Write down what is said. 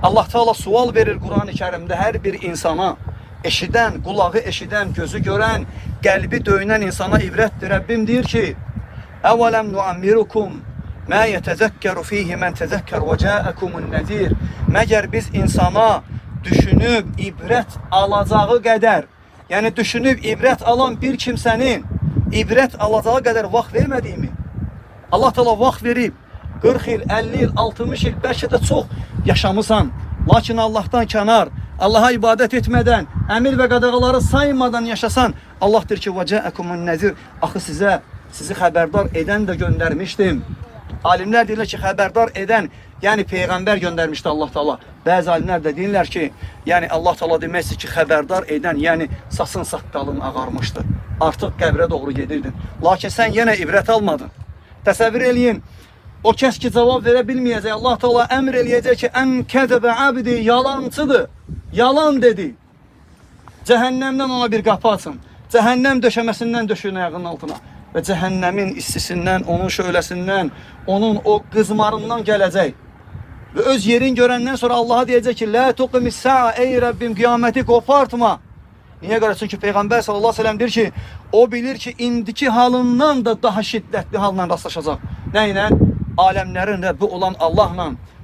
Allah Teala sual verir Kur'an-ı Kerim'de her bir insana. Eşiden, kulağı eşiden, gözü gören, kalbi döyünen insana ibrettir. Rabbim diyor ki: "Evelem nuammirukum ma yetezekkeru fihi men tezekker ve ca'ekumun nezir." Məgər biz insana düşünüb ibret alacağı kadar, yani düşünüb ibret alan bir kimsenin ibret alacağı kadar vaxt vermedi mi? Allah Teala vaxt verib 40 il, 50 il, 60 il, belki de çok yaşamısan. Lakin Allah'tan kənar, Allah'a ibadet etmeden, emir ve qadağaları saymadan yaşasan, Allah deyir ki: "Və ca'ekumun nezir." Axı sizi xəbərdar eden de göndermiştim. Alimler deyirlər ki, xəbərdar eden, yani peygamber göndermişti Allah Teala. Bazı alimler de deyirlər ki, yani Allah Teala deməkdir ki, xəbərdar eden, yani saçın saqqalın ağarmıştı. Artıq qəbrə doğru gedirdin. Lakin sen yine ibret almadın. Təsəvvür eləyin. O kəs ki cavab verə bilməyəcək. Allah Teala əmr eləyəcək ki, "Ən kəzəbə abdi", yalancıdır. Yalan dedi. Cəhənnəmdən ona bir qapı açın. Cəhənnəm döşəməsindən döşün ayağının altına. Və cəhənnəmin istisindən, onun şöləsindən, onun o qızmarından gələcək. Və öz yerin görəndən sonra Allah'a deyəcək ki: "La tuqimis sa'a", ey Rabbim, kıyameti kopartma. Niye görə? Çünki Peyğəmbər sallallahu aleyhi ve sellem deyir ki, o bilir ki, indiki halından da daha şiddətli halla rastlaşacaq. Nə ilə? Aləmlərin Rəbbi olan Allahla.